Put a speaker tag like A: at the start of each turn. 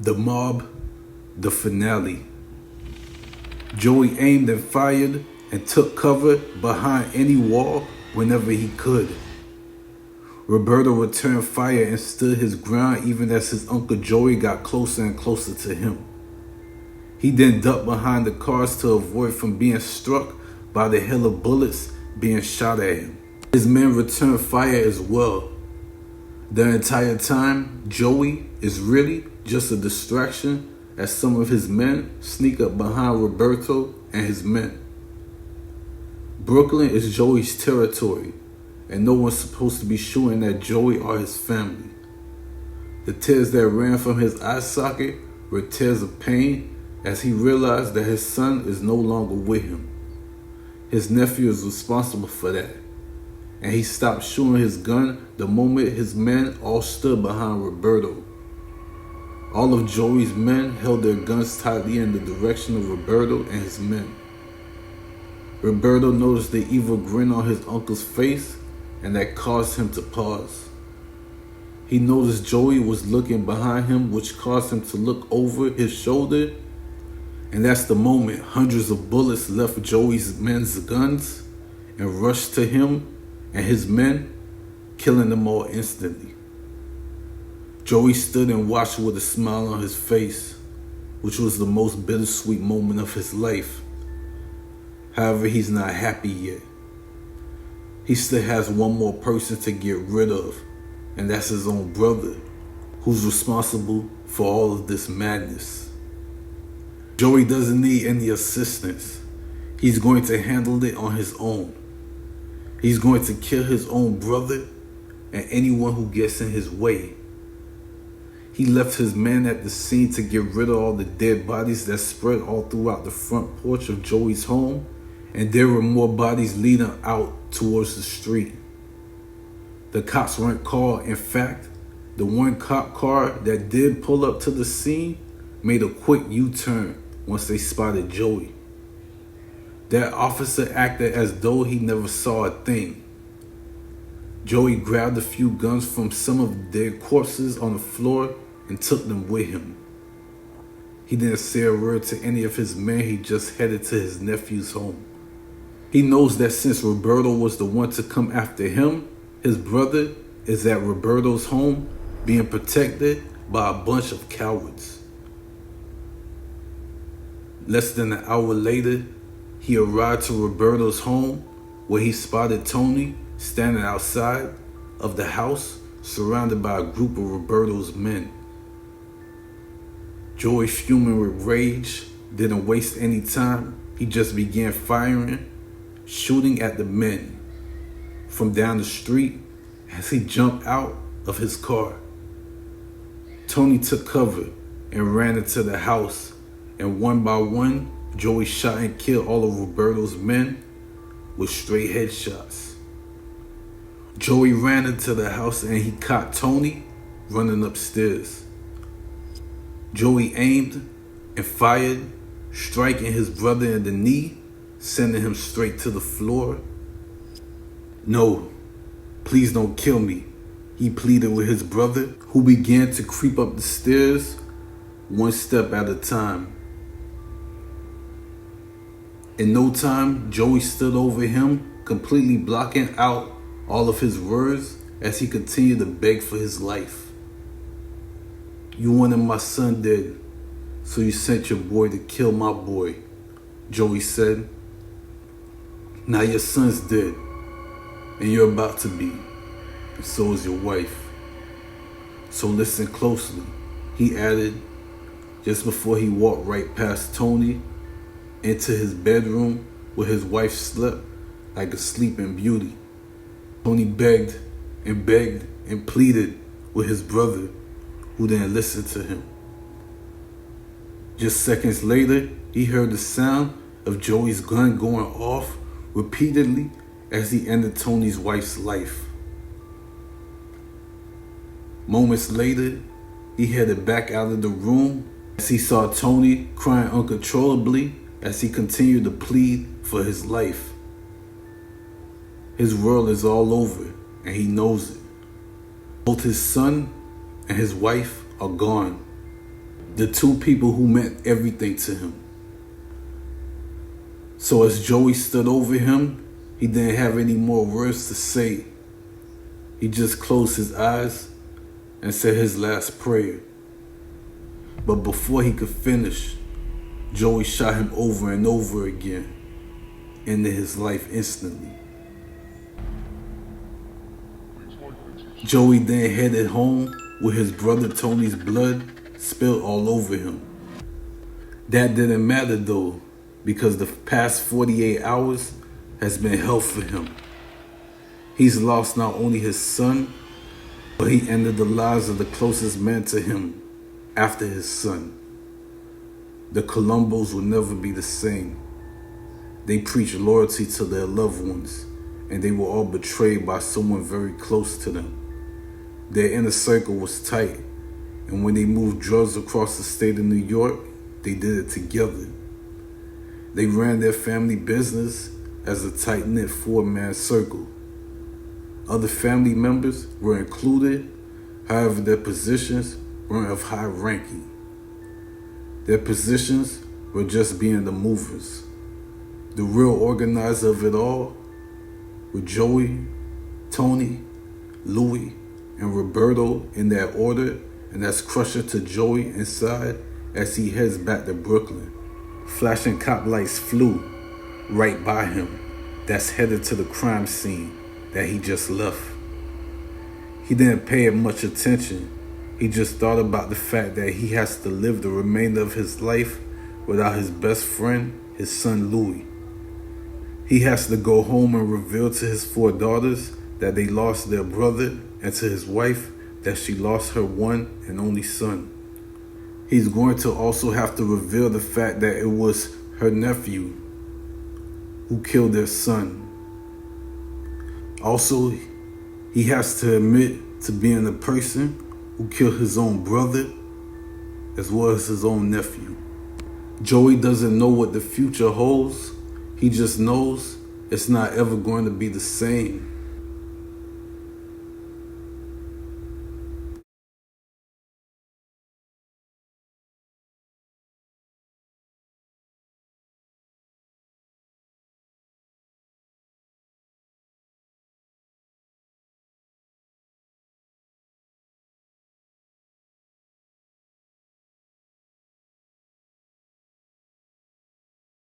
A: The mob, the finale. Joey aimed and fired and took cover behind any wall whenever he could. Roberto returned fire and stood his ground even as his Uncle Joey got closer and closer to him. He then ducked behind the cars to avoid from being struck by the hail of bullets being shot at him. His men returned fire as well. The entire time, Joey is really just a distraction as some of his men sneak up behind Roberto and his men. Brooklyn is Joey's territory, and no one's supposed to be shooting at Joey or his family. The tears that ran from his eye socket were tears of pain as he realized that his son is no longer with him. His nephew is responsible for that, and he stopped shooting his gun the moment his men all stood behind Roberto. All of Joey's men held their guns tightly in the direction of Roberto and his men. Roberto noticed the evil grin on his uncle's face, and that caused him to pause. He noticed Joey was looking behind him, which caused him to look over his shoulder, and that's the moment hundreds of bullets left Joey's men's guns and rushed to him and his men, killing them all instantly. Joey stood and watched with a smile on his face, which was the most bittersweet moment of his life. However, he's not happy yet. He still has one more person to get rid of, and that's his own brother, who's responsible for all of this madness. Joey doesn't need any assistance. He's going to handle it on his own. He's going to kill his own brother and anyone who gets in his way. He left his men at the scene to get rid of all the dead bodies that spread all throughout the front porch of Joey's home, and there were more bodies leading out towards the street. The cops weren't called. In fact, the one cop car that did pull up to the scene made a quick U-turn once they spotted Joey. That officer acted as though he never saw a thing. Joey grabbed a few guns from some of the dead corpses on the floor and took them with him. He didn't say a word to any of his men. He just headed to his nephew's home. He knows that since Roberto was the one to come after him, his brother is at Roberto's home being protected by a bunch of cowards. Less than an hour later, he arrived to Roberto's home where he spotted Tony standing outside of the house surrounded by a group of Roberto's men. Joey, fuming with rage, didn't waste any time. He just began firing, shooting at the men from down the street as he jumped out of his car. Tony took cover and ran into the house, and one by one, Joey shot and killed all of Roberto's men with straight headshots. Joey ran into the house and he caught Tony running upstairs. Joey aimed and fired, striking his brother in the knee, sending him straight to the floor. "No, please don't kill me," he pleaded with his brother, who began to creep up the stairs one step at a time. In no time, Joey stood over him, completely blocking out all of his words as he continued to beg for his life. "You wanted my son dead, so you sent your boy to kill my boy," Joey said. "Now your son's dead, and you're about to be, and so is your wife. So listen closely," he added, just before he walked right past Tony into his bedroom where his wife slept like a sleeping beauty. Tony begged and pleaded with his brother, who didn't listen to him. Just seconds later, he heard the sound of Joey's gun going off repeatedly as he ended Tony's wife's life. Moments later, he headed back out of the room as he saw Tony crying uncontrollably as he continued to plead for his life. His world is all over, and he knows it. Both his son and his wife are gone. The two people who meant everything to him. So as Joey stood over him, he didn't have any more words to say. He just closed his eyes and said his last prayer. But before he could finish, Joey shot him over and over again, ending his life instantly. Joey then headed home with his brother Tony's blood spilled all over him. That didn't matter though, because the past 48 hours has been hell for him. He's lost not only his son, but he ended the lives of the closest man to him after his son. The Columbos will never be the same. They preach loyalty to their loved ones, and they were all betrayed by someone very close to them. Their inner circle was tight, and when they moved drugs across the state of New York, they did it together. They ran their family business as a tight-knit four-man circle. Other family members were included, however their positions weren't of high ranking. Their positions were just being the movers. The real organizer of it all were Joey, Tony, Louie, and Roberto in that order, and that's Crusher to Joey inside as he heads back to Brooklyn. Flashing cop lights flew right by him that's headed to the crime scene that he just left. He didn't pay it much attention. He just thought about the fact that he has to live the remainder of his life without his best friend, his son Louie. He has to go home and reveal to his four daughters that they lost their brother, and to his wife that she lost her one and only son. He's going to also have to reveal the fact that it was her nephew who killed their son. Also, he has to admit to being the person who killed his own brother as well as his own nephew. Joey doesn't know what the future holds. He just knows it's not ever going to be the same.